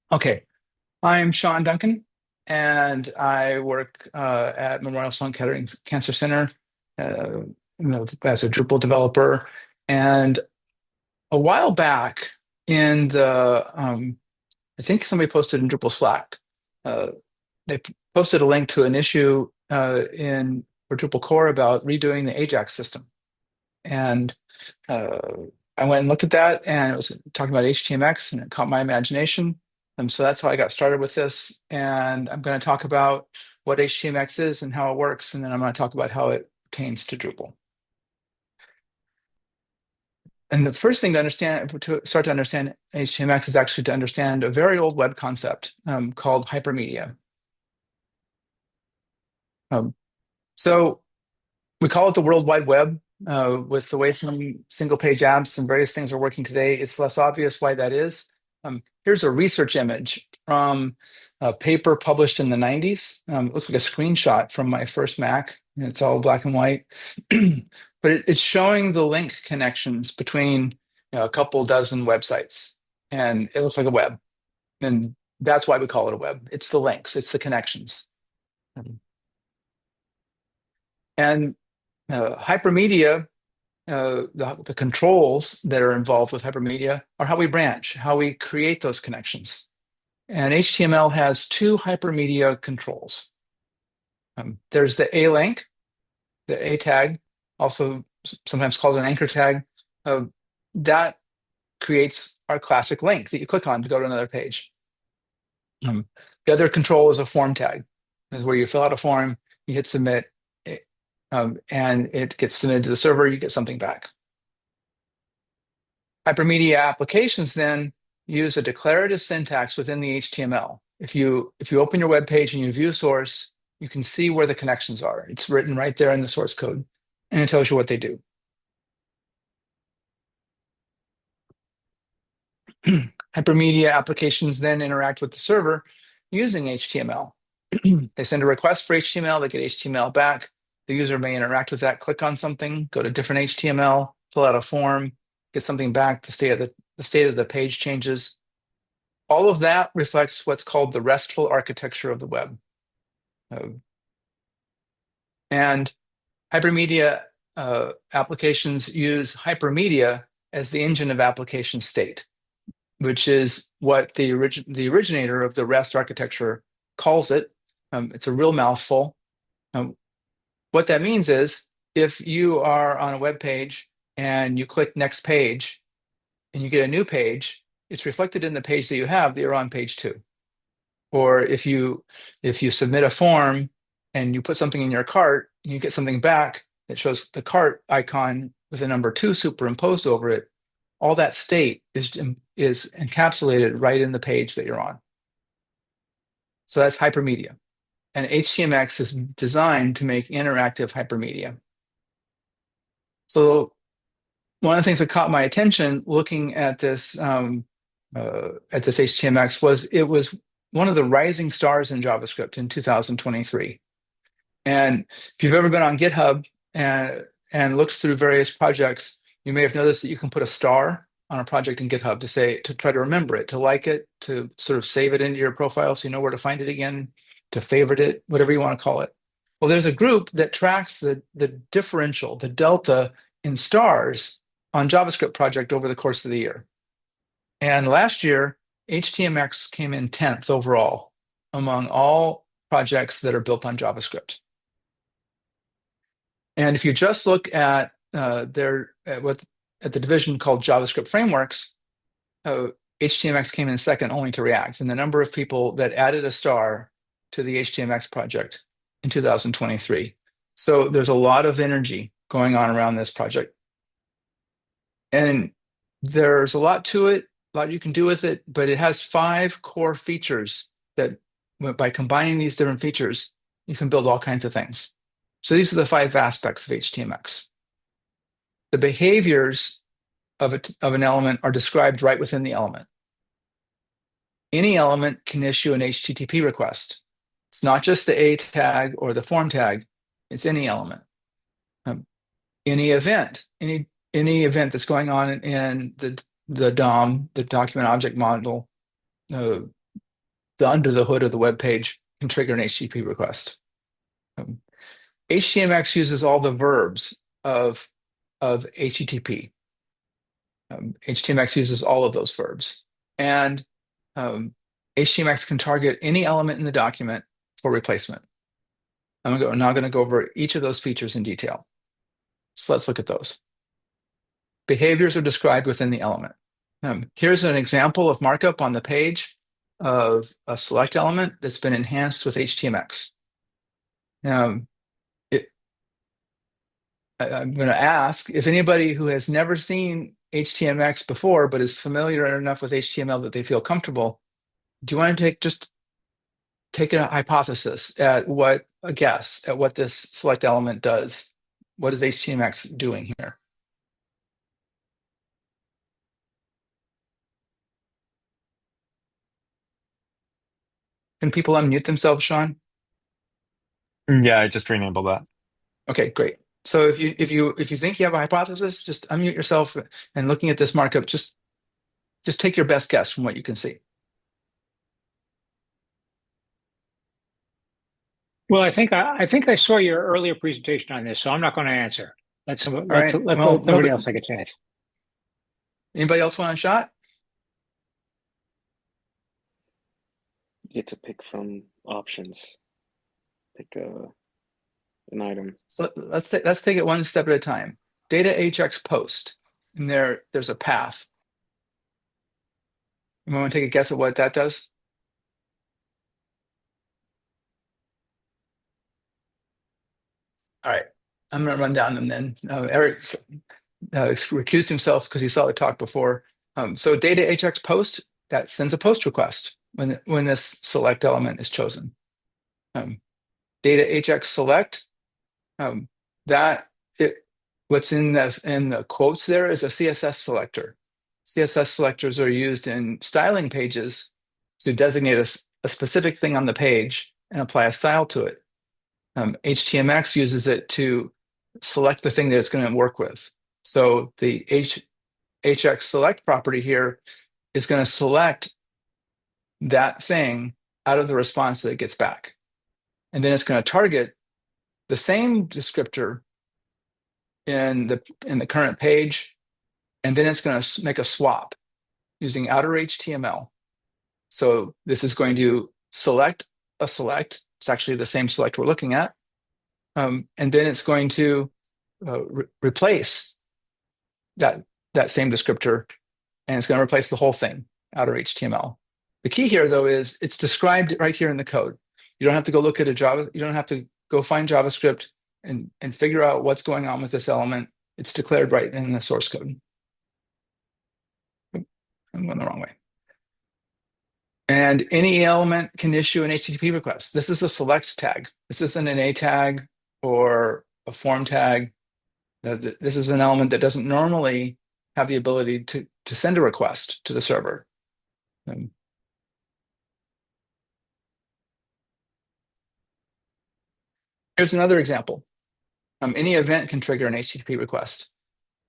Okay, I'm Shawn Duncan, and I work at Memorial Sloan Kettering Cancer Center, uh, as a Drupal developer. And a while back, in I think somebody posted in Drupal Slack, uh, they posted a link to an issue in for Drupal core about redoing the Ajax system. And uh, I went and looked at that, and it was talking about HTMX, and it caught my imagination. So that's how I got started with this. And I'm going to talk about what HTMX is and how it works, and then I'm going to talk about how it pertains to Drupal. And the first thing to understand, to start to understand HTMX, is actually to understand a very old web concept called hypermedia. Um, so we call it the World Wide Web. With the way some single page apps and various things are working today, it's less obvious why that is. Here's a research image from a paper published in the 90s. It looks like a screenshot from my first Mac. It's all black and white. But it's showing the link connections between a couple dozen websites. And it looks like a web. And that's why we call it a web. It's the links, it's the connections. And hypermedia, the controls that are involved with hypermedia are how we branch, how we create those connections. And HTML has two hypermedia controls. There's the A link, the A tag, also sometimes called an anchor tag. That creates our classic link that you click on to go to another page. The other control is a form tag. This is where you fill out a form, you hit submit, and it gets submitted to the server, you get something back. Hypermedia applications then use a declarative syntax within the HTML. If you open your web page and you view source, you can see where the connections are. It's written right there in the source code, and it tells you what they do. Hypermedia applications then interact with the server using HTML. They send a request for HTML, they get HTML back. The user may interact with that, click on something, go to different HTML, fill out a form, get something back. The state of the page changes. All of that reflects what's called the RESTful architecture of the web. Uh, and hypermedia applications use hypermedia as the engine of application state, which is what the originator of the REST architecture calls it. It's a real mouthful. Um, what that means is if you are on a web page and you click next page and you get a new page, it's reflected in the page that you have that you're on page two. Or if you submit a form and you put something in your cart and you get something back that shows the cart icon with a number two superimposed over it, all that state is encapsulated right in the page that you're on. So that's hypermedia. And HTMX is designed to make interactive hypermedia. So one of the things that caught my attention looking at this HTMX was it was one of the rising stars in JavaScript in 2023. And if you've ever been on GitHub and looked through various projects, you may have noticed that you can put a star on a project in GitHub to try to remember it, to like it, to sort of save it into your profile so you know where to find it again, to favorite it, whatever you want to call it. Well, there's a group that tracks the differential, the delta in stars on JavaScript project over the course of the year. And last year, HTMX came in 10th overall among all projects that are built on JavaScript. And if you just look at at the division called JavaScript frameworks, HTMX came in second only to React, and the number of people that added a star to the HTMX project in 2023. So there's a lot of energy going on around this project. And there's a lot to it, a lot you can do with it, but it has 5 core features that by combining these different features, you can build all kinds of things. So these are the 5 aspects of HTMX. The behaviors of an element are described right within the element. Any element can issue an HTTP request. It's not just the A tag or the form tag, it's any element. Any event, any event that's going on in the DOM, the document object model, the under the hood of the web page can trigger an HTTP request. HTMX uses all the verbs of HTTP. HTMX uses all of those verbs. And HTMX can target any element in the document for replacement. I'm now going to go over each of those features in detail. So let's look at those. Behaviors are described within the element. Here's an example of markup on the page of a select element that's been enhanced with HTMX. I'm going to ask if anybody who has never seen HTMX before but is familiar enough with HTML that they feel comfortable, do you want to take a hypothesis at a guess at what this select element does? What is HTMX doing here? Can people unmute themselves, Shawn? Yeah, I just re-enabled that. Okay, great. So if you think you have a hypothesis, just unmute yourself and looking at this markup, just take your best guess from what you can see. Well, I think I saw your earlier presentation on this, so I'm not going to answer. All right. Let's Well, let somebody else take a chance. anybody else want a shot? You get to pick from options. Pick an item. So let's take it one step at a time. Data HX post, and there's a path. You want to take a guess at what that does? All right, I'm going to run down them then. Eric recused himself because he saw the talk before. So data HX post, that sends a post request when this select element is chosen. Data HX select, what's in the quotes there is a CSS selector. CSS selectors are used in styling pages to designate a specific thing on the page and apply a style to it. HTMX uses it to select the thing that it's going to work with. So the HX select property here is going to select that thing out of the response that it gets back. And then it's going to target the same descriptor in the current page, and then it's going to make a swap using outer HTML. So this is going to select a select. It's actually the same select we're looking at. And then it's going to replace that same descriptor, and it's going to replace the whole thing, outer HTML. The key here, though, is it's described right here in the code. You don't have to go look at you don't have to go find JavaScript and figure out what's going on with this element. It's declared right in the source code. I'm going the wrong way. And any element can issue an HTTP request. This is a select tag. This isn't an A tag or a form tag. This is an element that doesn't normally have the ability to send a request to the server. Here's another example. Any event can trigger an HTTP request.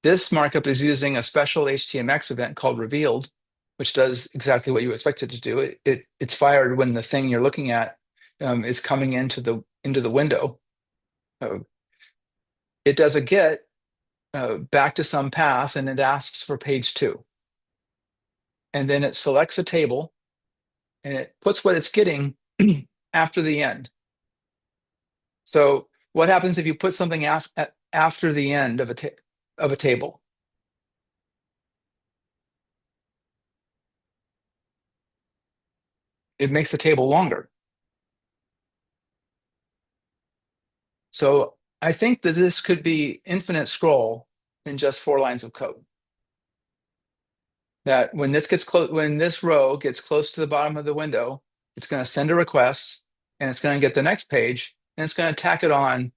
This markup is using a special HTMX event called revealed, which does exactly what you expect it to do. It's fired when the thing you're looking at is coming into the window. It does a get back to some path, and it asks for page 2. And then it selects a table, and it puts what it's getting after the end. So what happens if you put something after the end of a table? It makes the table longer. So I think that this could be infinite scroll in just 4 lines of code. That when this row gets close to the bottom of the window, it's going to send a request, and it's going to get the next page, and it's going to tack it on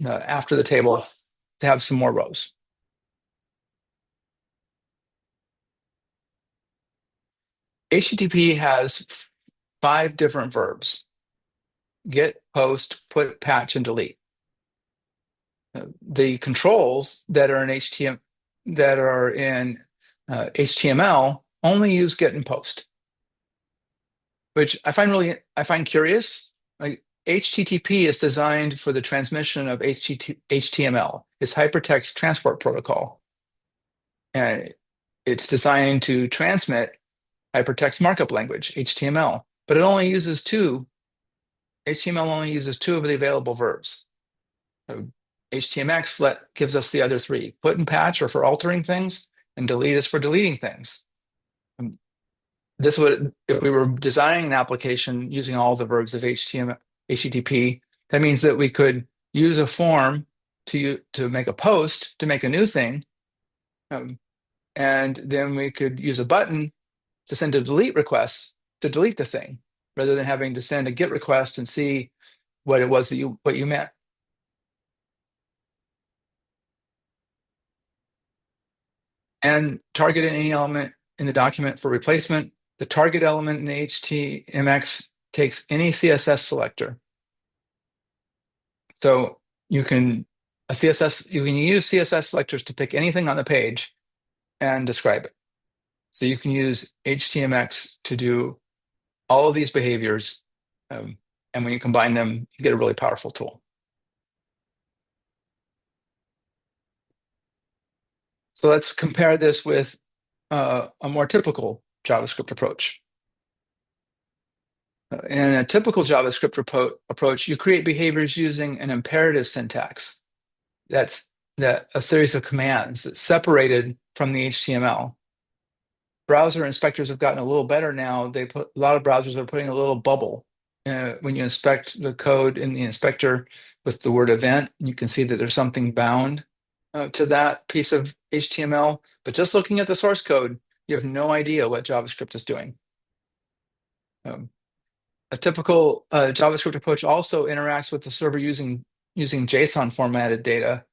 after the table to have some more rows. HTTP has 5 different verbs: get, post, put, patch, and delete. The controls that are in HTML only use get and post. which I find curious. Like HTTP is designed for the transmission of HTML. It's Hypertext Transport Protocol. And it's designed to transmit hypertext markup language, HTML, but HTML only uses two of the available verbs. So HTMX gives us the other three. Put and patch are for altering things, and delete is for deleting things. This would, if we were designing an application using all the verbs of HTTP, that means that we could use a form to make a post, to make a new thing, and then we could use a button to send a delete request to delete the thing, rather than having to send a GET request and see what it was that what you meant. And target any element in the document for replacement. The target element in the HTMX takes any CSS selector. So you can use CSS selectors to pick anything on the page and describe it. So you can use HTMX to do all of these behaviors, and when you combine them, you get a really powerful tool. So let's compare this with a more typical JavaScript approach. In a typical JavaScript approach, you create behaviors using an imperative syntax. That's a series of commands that's separated from the HTML. Browser inspectors have gotten a little better now. A lot of browsers are putting a little bubble when you inspect the code in the inspector with the word event. You can see that there's something bound to that piece of HTML. But just looking at the source code, you have no idea what JavaScript is doing. A typical JavaScript approach also interacts with the server using JSON formatted data,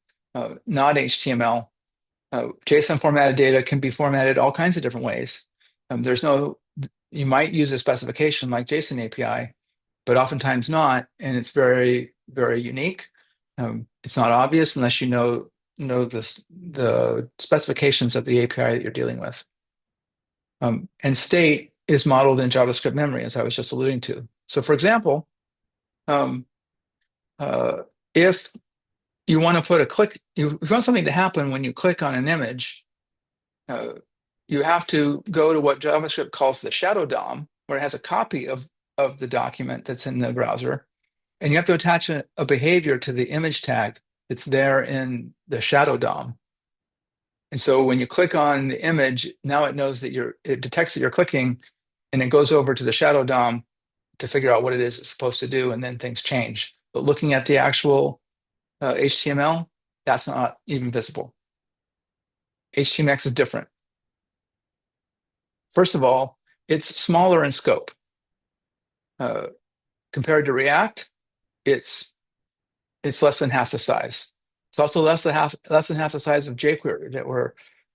not HTML. JSON formatted data can be formatted all kinds of different ways. You might use a specification like JSON API, but oftentimes not, and it's very, very unique. It's not obvious unless you know the specifications of the API that you're dealing with. And state is modeled in JavaScript memory, as I was just alluding to. So, for example, if you want to put if you want something to happen when you click on an image, you have to go to what JavaScript calls the shadow DOM, where it has a copy of the document that's in the browser, and you have to attach a behavior to the image tag that's there in the shadow DOM. And so when you click on the image, now it knows that it detects that you're clicking, and it goes over to the shadow DOM to figure out what it is it's supposed to do, and then things change. But looking at the actual HTML, that's not even visible. HTMX is different. First of all, it's smaller in scope. Compared to React, it's less than half the size. It's also less than half the size of jQuery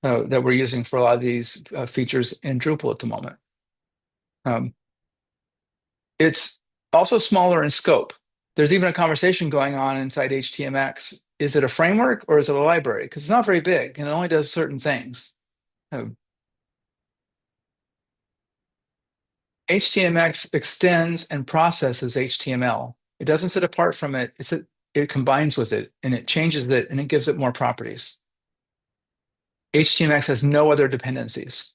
that we're using for a lot of these features in Drupal at the moment. It's also smaller in scope. There's even a conversation going on inside HTMX. Is it a framework or is it a library? Because it's not very big and it only does certain things. HTMX extends and processes HTML. It doesn't sit apart from it. It combines with it, and it changes it, and it gives it more properties. HTMX has no other dependencies.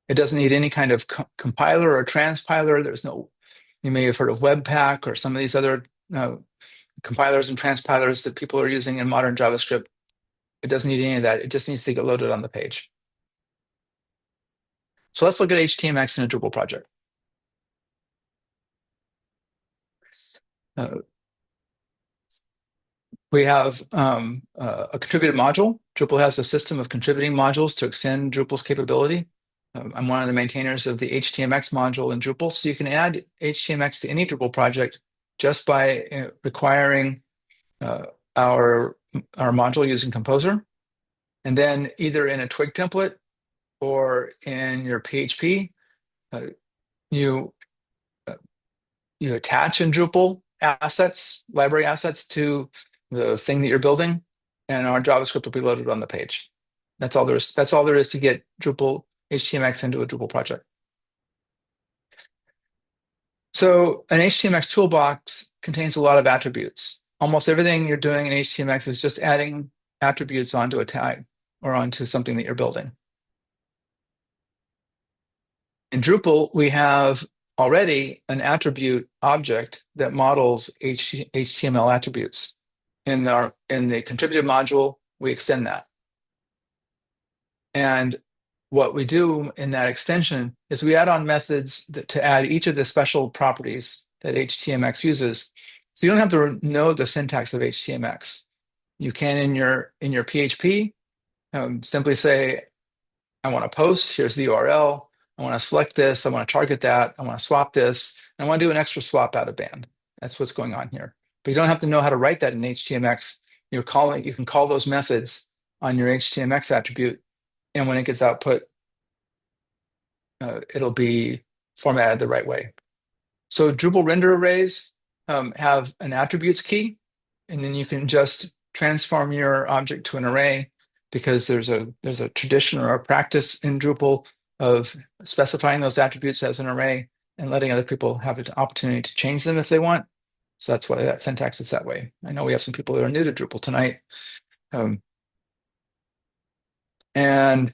It doesn't need any kind of compiler or transpiler. You may have heard of Webpack or some of these other compilers and transpilers that people are using in modern JavaScript. It doesn't need any of that. It just needs to get loaded on the page. So let's look at HTMX in a Drupal project. We have a contributed module. Drupal has a system of contributing modules to extend Drupal's capability. I'm one of the maintainers of the HTMX module in Drupal, so you can add HTMX to any Drupal project just by requiring our module using Composer. And then either in a Twig template or in your PHP, you attach in Drupal library assets to the thing that you're building, and our JavaScript will be loaded on the page. That's all there is to get Drupal HTMX into a Drupal project. So an HTMX toolbox contains a lot of attributes. Almost everything you're doing in HTMX is just adding attributes onto a tag or onto something that you're building. In Drupal, we have already an attribute object that models HTML attributes. In the contributed module, we extend that. And what we do in that extension is we add on methods to add each of the special properties that HTMX uses. So you don't have to know the syntax of HTMX. You can in your PHP simply say, I want to post, here's the URL. I want to select this, I want to target that, I want to swap this, and I want to do an extra swap out of band. That's what's going on here. But you don't have to know how to write that in HTMX. You can call those methods on your HTMX attribute, and when it gets output, it'll be formatted the right way. So Drupal render arrays have an attributes key, and then you can just transform your object to an array because there's a tradition or a practice in Drupal of specifying those attributes as an array and letting other people have an opportunity to change them if they want. So that's why that syntax is that way. I know we have some people that are new to Drupal tonight. And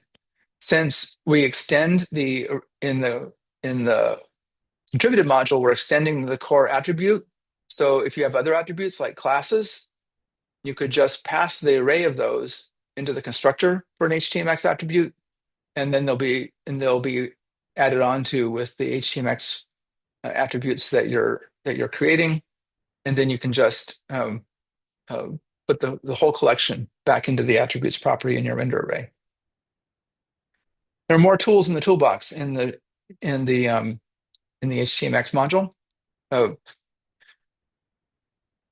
since we extend in the contributed module, we're extending the core attribute. So if you have other attributes like classes, you could just pass the array of those into the constructor for an HTMX attribute, and then they'll be added onto with the HTMX attributes that you're creating, and then you can just put the whole collection back into the attributes property in your render array. There are more tools in the toolbox in the HTMX module.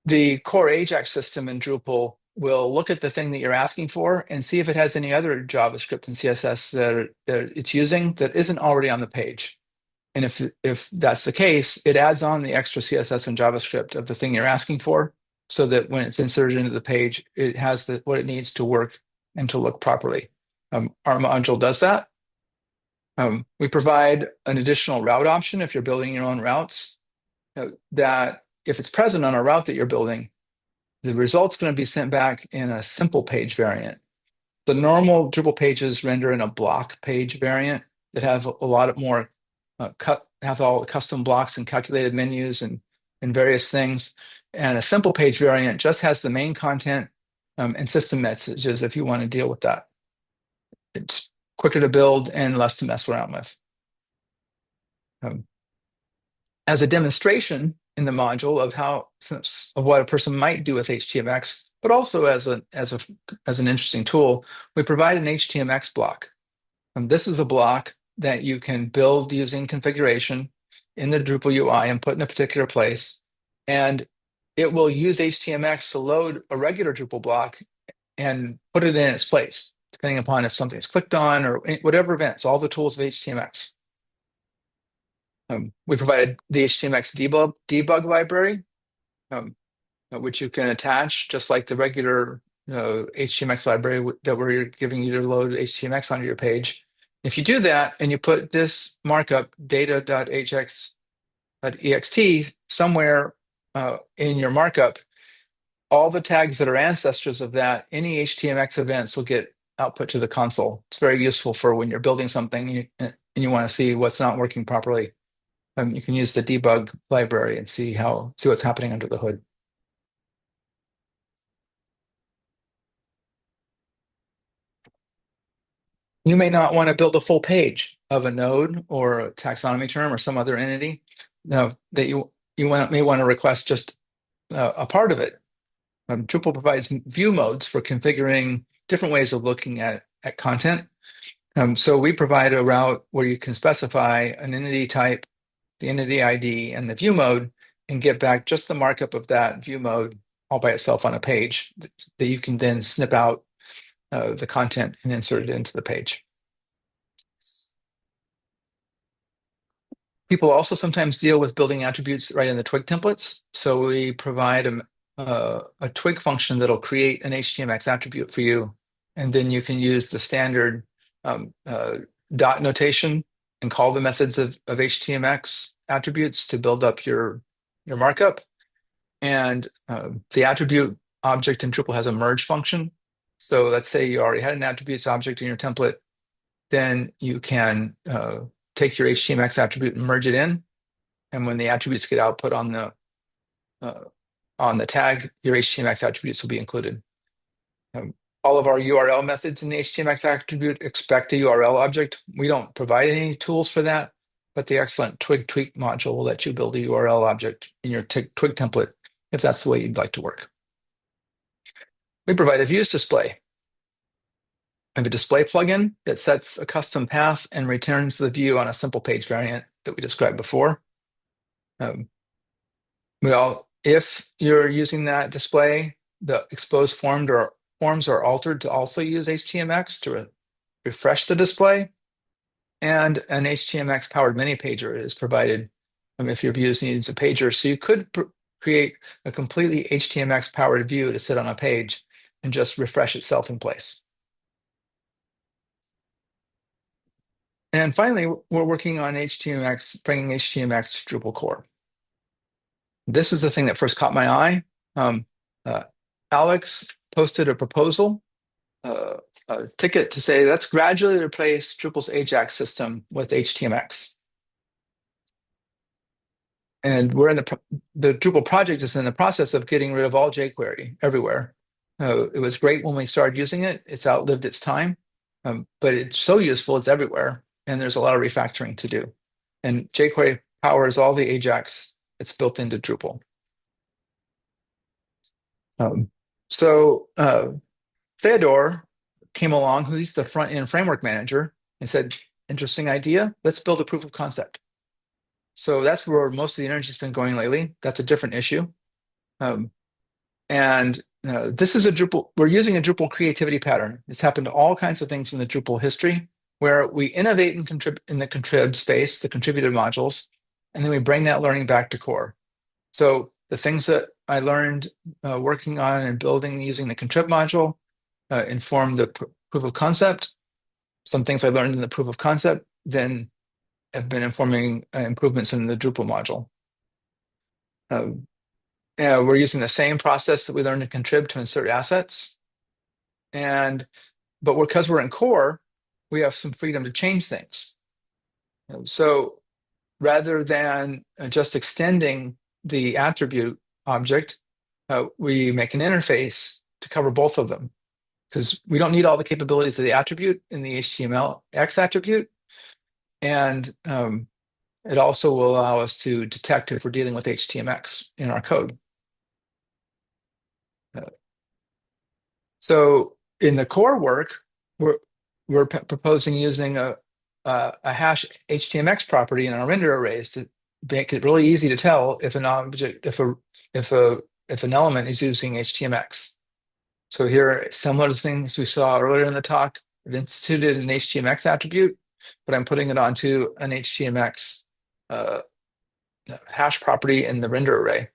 The core Ajax system in Drupal will look at the thing that you're asking for and see if it has any other JavaScript and CSS that it's using that isn't already on the page. And if that's the case, it adds on the extra CSS and JavaScript of the thing you're asking for so that when it's inserted into the page, it has what it needs to work and to look properly. Our module does that. We provide an additional route option if you're building your own routes that if it's present on a route that you're building, the result's going to be sent back in a simple page variant. The normal Drupal pages render in a block page variant that have a lot more have all the custom blocks and calculated menus and various things. And a simple page variant just has the main content and system messages if you want to deal with that. It's quicker to build and less to mess around with. As a demonstration in the module of what a person might do with HTMX, but also as an interesting tool, we provide an HTMX block. This is a block that you can build using configuration in the Drupal UI and put in a particular place, and it will use HTMX to load a regular Drupal block and put it in its place, depending upon if something's clicked on or whatever events, all the tools of HTMX. We provided the HTMX debug library, which you can attach just like the regular HTMX library that we're giving you to load HTMX onto your page. If you do that and you put this markup data.ajax.ext somewhere in your markup, all the tags that are ancestors of that, any HTMX events will get output to the console. It's very useful for when you're building something and you want to see what's not working properly. You can use the debug library and see what's happening under the hood. You may not want to build a full page of a node or a taxonomy term or some other entity that you may want to request just a part of it. Drupal provides view modes for configuring different ways of looking at content. So we provide a route where you can specify an entity type, the entity ID, and the view mode, and get back just the markup of that view mode all by itself on a page that you can then snip out the content and insert it into the page. People also sometimes deal with building attributes right in the Twig templates. So we provide a Twig function that'll create an HTMX attribute for you. And then you can use the standard dot notation and call the methods of HTMX attributes to build up your markup. And the attribute object in Drupal has a merge function. So let's say you already had an attributes object in your template, then you can take your HTMX attribute and merge it in. And when the attributes get output on the tag, your HTMX attributes will be included. All of our URL methods in the HTMX attribute expect a URL object. We don't provide any tools for that, but the excellent Twig Tweak module will let you build a URL object in your Twig template if that's the way you'd like to work. We provide a views display. I have a display plugin that sets a custom path and returns the view on a simple page variant that we described before. Well, if you're using that display, the exposed forms are altered to also use HTMX to refresh the display. And an HTMX powered mini pager is provided if your views needs a pager. So you could create a completely HTMX powered view to sit on a page and just refresh itself in place. And finally, we're working on HTMX, bringing HTMX to Drupal core. This is the thing that first caught my eye. Alex posted a proposal, a ticket to say, let's gradually replace Drupal's Ajax system with HTMX. And we're in the Drupal project is in the process of getting rid of all jQuery everywhere. It was great when we started using it. It's outlived its time, but it's so useful, it's everywhere. And there's a lot of refactoring to do. And jQuery powers all the Ajax that's built into Drupal. So Theodore came along, who's the front-end framework manager, and said, interesting idea, let's build a proof of concept. So that's where most of the energy has been going lately. That's a different issue. This is a Drupal, we're using a Drupal creativity pattern. It's happened to all kinds of things in the Drupal history, where we innovate in the contrib space, the contributed modules, and then we bring that learning back to core. So the things that I learned working on and building using the contrib module informed the proof of concept. Some things I learned in the proof of concept then have been informing improvements in the Drupal module. We're using the same process that we learned in contrib to insert assets. But because we're in core, we have some freedom to change things. So rather than just extending the attribute object, we make an interface to cover both of them, because we don't need all the capabilities of the attribute in the HTMX attribute. And it also will allow us to detect if we're dealing with HTMX in our code. So in the core work, we're proposing using a hash HTMX property in our render arrays to make it really easy to tell if an object, if an element is using HTMX. So here, similar to things we saw earlier in the talk, I've instituted an HTMX attribute, but I'm putting it onto an HTMX hash property in the render array.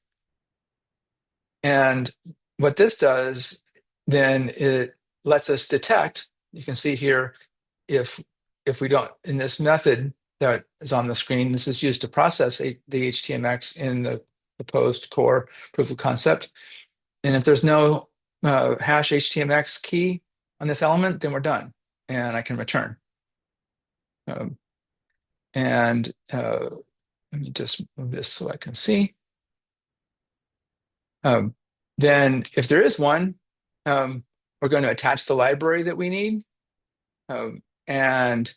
And what this does, then it lets us detect, you can see here, if we don't, in this method that is on the screen, this is used to process the HTMX in the proposed core proof of concept. And if there's no hash HTMX key on this element, then we're done, and I can return. Let me just move this so I can see. Then if there is one, we're going to attach the library that we need. Then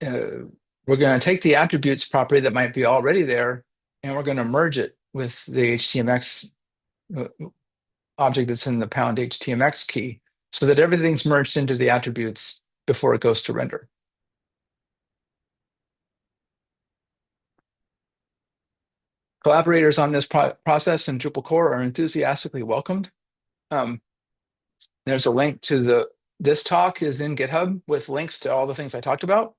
we're going to take the attributes property that might be already there, and we're going to merge it with the HTMX object that's in the pound HTMX key, so that everything's merged into the attributes before it goes to render. Collaborators on this process in Drupal core are enthusiastically welcomed. There's a link to this talk is in GitHub with links to all the things I talked about.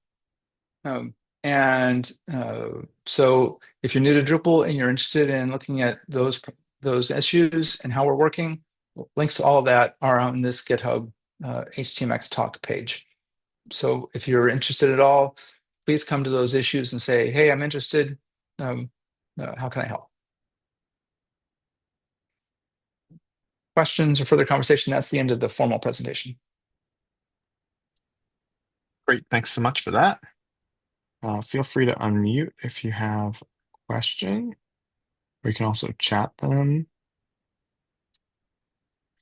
So if you're new to Drupal and you're interested in looking at those issues and how we're working, links to all of that are on this GitHub HTMX talk page. So if you're interested at all, please come to those issues and say, hey, I'm interested. How can I help? Questions or further conversation? That's the end of the formal presentation. Great. Thanks so much for that. Feel free to unmute if you have a question, or you can also chat them.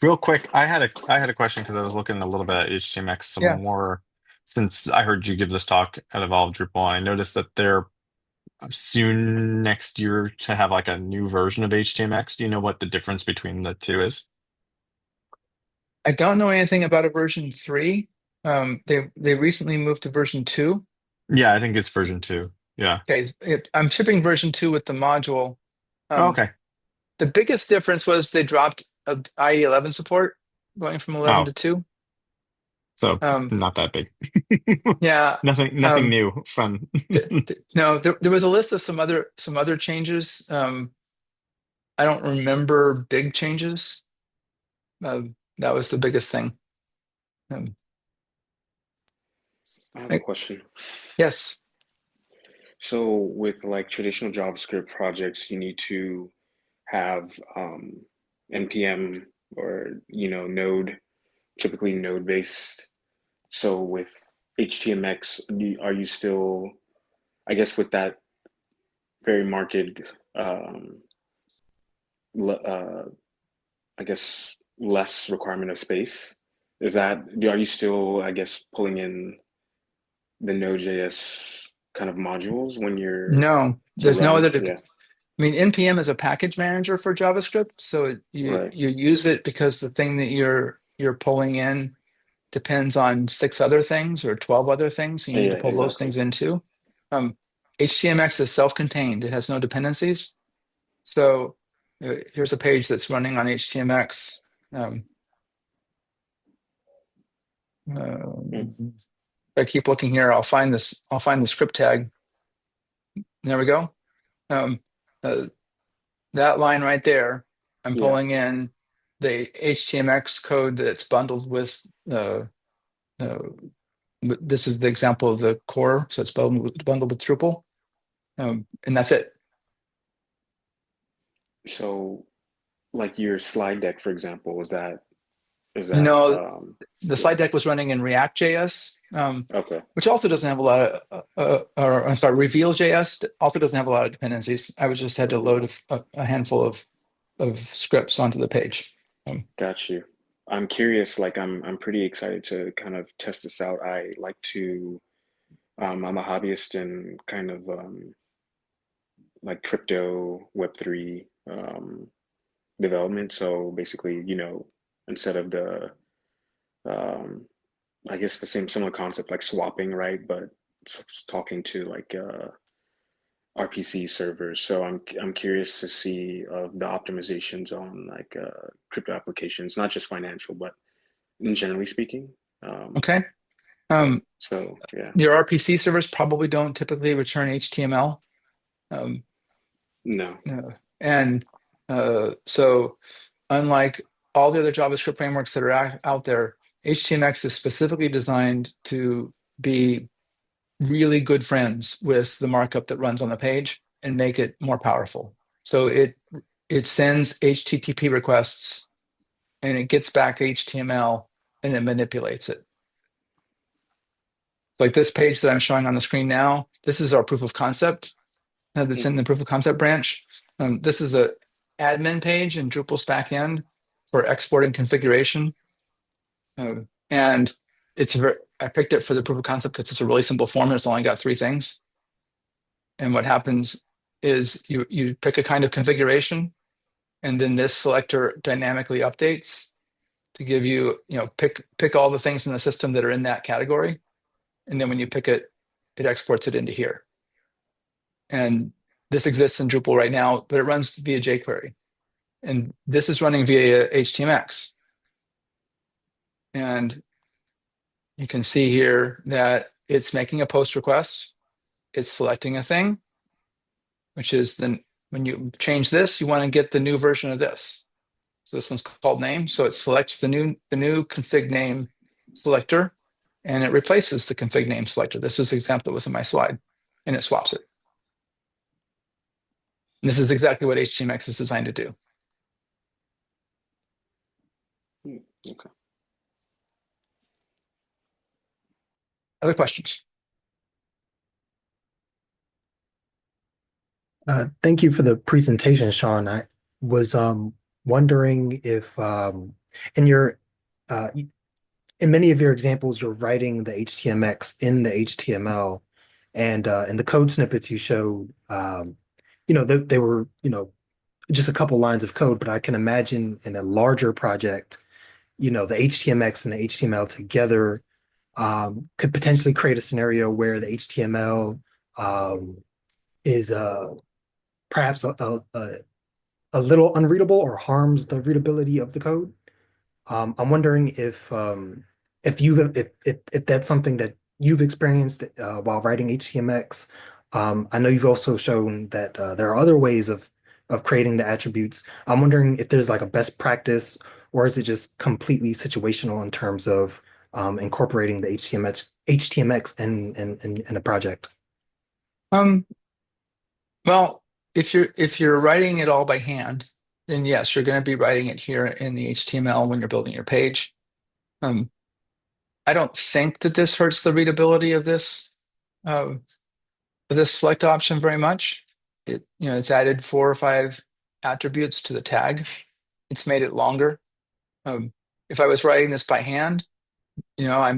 Real quick, I had a question because I was looking a little bit at HTMX some Yeah. more since I heard you give this talk at Evolve Drupal. I noticed that they're soon next year to have like a new version of HTMX. Do you know what the difference between the two is? I don't know anything about a version 3. They recently moved to version 2. Yeah, I think it's version 2. Yeah. Okay, I'm shipping version 2 with the module. Oh, Um, okay. the biggest difference was they dropped IE 11 support, going from 11 Oh, to 2. so Um, not that big. yeah. Nothing Um, new. Fun. no, there was a list of some other changes. I don't remember big changes. That was the biggest thing. Um, I have a I- question. yes. So with like traditional JavaScript projects, you need to have npm or node, typically node based. So with HTMX, are you still, I guess, with that very marked, um, uh, I guess, less requirement of space? Are you still, I guess, pulling in the Node.js kind of modules when you're No, to there's no run? other. Yeah, I mean, npm is a package manager for JavaScript, so right. you use it because the thing that you're pulling in depends on 6 other things or 12 other things. You need to Yeah, pull those exactly. things into. Um, HTMX is self-contained; it has no dependencies. So here's a page that's running on HTMX. Um, Mm, if I keep looking here, I'll find this. I'll find the script tag. There we go. Um, uh, that line right there, I'm yeah. pulling in the HTMX code that's bundled with uh, this is the example of the core, so it's bundled with Drupal, and that's it. So, like your slide deck, for example, is that No, the yeah. slide deck was running in React.js, Okay, which also doesn't have a lot of, or I'm sorry, Reveal.js also doesn't have a lot of dependencies. I was just had to reveal. load a handful of scripts onto the page. Got you. I'm curious, like I'm pretty excited to kind of test this out. I like to I'm a hobbyist in kind of like crypto Web3 development. So basically, instead of the um, I guess the same similar concept like swapping, right? But it's talking to like RPC servers. So I'm curious to see of the optimizations on like crypto applications, not just financial, but in generally speaking. Um, Okay. Um, so yeah, your RPC servers probably don't typically return HTML. Um, no. and so unlike all the other JavaScript frameworks that are out there, HTMX is specifically designed to be really good friends with the markup that runs on the page and make it more powerful. So it sends HTTP requests and it gets back HTML and it manipulates it. Like this page that I'm showing on the screen now, this is our proof of concept that's in Hmm. the proof of concept branch. This is a admin page in Drupal's backend for exporting configuration. And I picked it for the proof of concept because it's a really simple form. It's only got 3 things. And what happens is you pick a kind of configuration, and then this selector dynamically updates to give you, pick all the things in the system that are in that category. And then when you pick it, it exports it into here. And this exists in Drupal right now, but it runs via jQuery. And this is running via HTMX. And you can see here that it's making a post request. It's selecting a thing, which is then when you change this, you want to get the new version of this. So this one's called name. So it selects the new config name selector, and it replaces the config name selector. This is the example that was in my slide, and it swaps it. And this is exactly what HTMX is designed to do. Okay. Other questions? Thank you for the presentation, Shawn. I was wondering if in your uh, in many of your examples, you're writing the HTMX in the HTML, and in the code snippets you showed, they were, just a couple lines of code. But I can imagine in a larger project, the HTMX and the HTML together could potentially create a scenario where the HTML is perhaps a little unreadable or harms the readability of the code. I'm wondering if that's something that you've experienced while writing HTMX. I know you've also shown that there are other ways of creating the attributes. I'm wondering if there's like a best practice, or is it just completely situational in terms of incorporating the HTMX in a project? Um, well, if you're writing it all by hand, then yes, you're going to be writing it here in the HTML when you're building your page. Um, I don't think that this hurts the readability of this select option very much. It's added 4 or 5 attributes to the tag. It's made it longer. If I was writing this by hand, I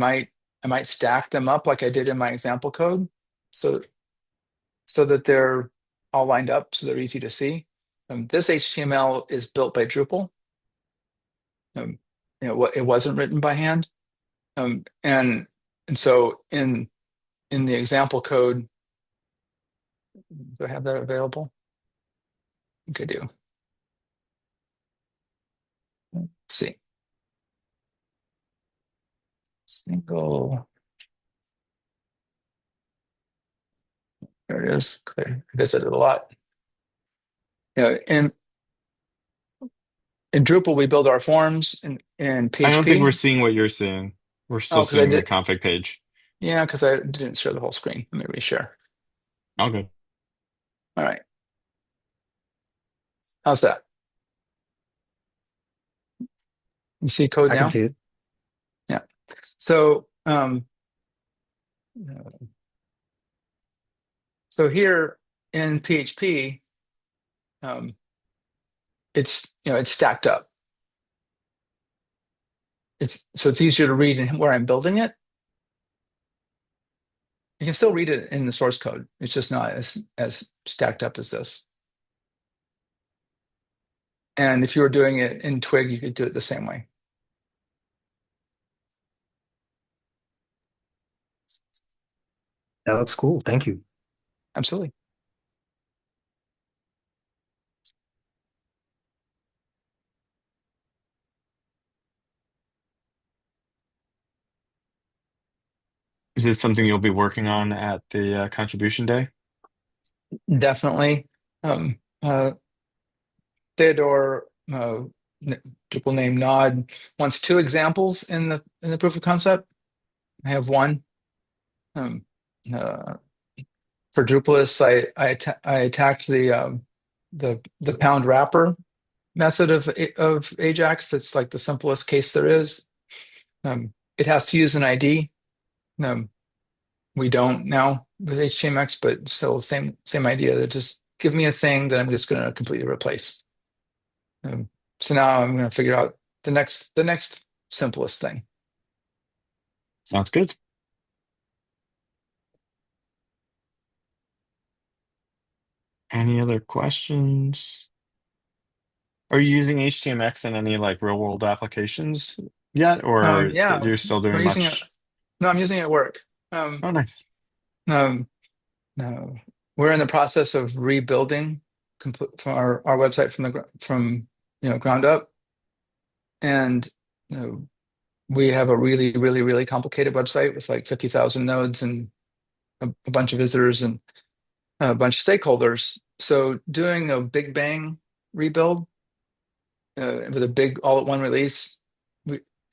might stack them up like I did in my example code, so that they're all lined up so they're easy to see. This HTML is built by Drupal. It wasn't written by hand. And so in the example code, do I have that available? I think I do. Let's see. Single. There it is. Clear. I visited a lot. In Drupal, we build our forms in I don't think we're PHP. seeing what you're seeing. We're Oh, still because I seeing the did. config page. Yeah, because I didn't share the whole screen. Let me reshare. All good. All right. How's that? You see code I can now? see it. Yeah. So here in PHP, um, it's stacked up. It's easier to read where I'm building it. You can still read it in the source code. It's just not as stacked up as this. And if you were doing it in Twig, you could do it the same way. That looks cool. Thank you. Absolutely. Is this something you'll be working on at the contribution day? Definitely. Theodore, Drupal name Nod, wants 2 examples in the proof of concept. I have one. Um, uh, for Drupalists, I attacked the pound wrapper method of Ajax. That's like the simplest case there is. It has to use an ID. Um, we don't now with HTMX, but still same idea. That just give me a thing that I'm just going to completely replace. So now I'm going to figure out the next simplest thing. Sounds good. Any other questions? Are you using HTMX in any like real world applications yet, or Yeah, you're still we're doing using it. much? No, I'm using it at work. Um, Oh, nice. um, no, we're in the process of rebuilding from our website from ground up, and we have a really really really complicated website with like 50,000 nodes and a bunch of visitors and a bunch of stakeholders. So doing a big bang rebuild with a big all at one release,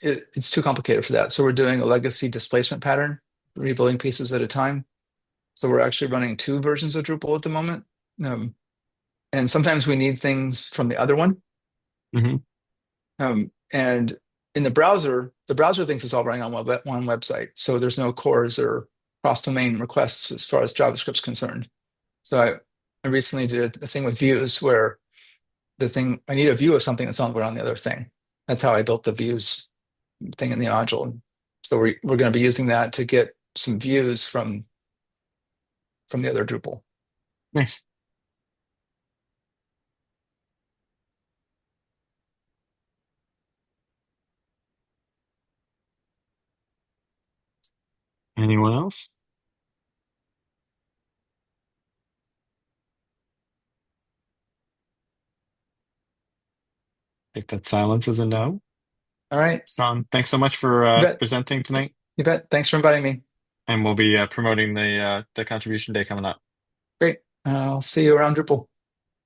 it's too complicated for that. So we're doing a legacy displacement pattern, rebuilding pieces at a time. So we're actually running two versions of Drupal at the moment. And sometimes we need things from the other one. Hmm. And in the browser thinks it's all running on one website. So there's no cores or cross-domain requests as far as JavaScript's concerned. So I recently did a thing with views where I need a view of something that's on the other thing. That's how I built the views thing in the module. So we're going to be using that to get some views from the other Drupal. Nice. Anyone else? Take that silence as a no. All right. Shawn, thanks so much for You bet. presenting tonight, You bet. Thanks for inviting me. and we'll be promoting the contribution day coming up. Great. I'll see you around Drupal.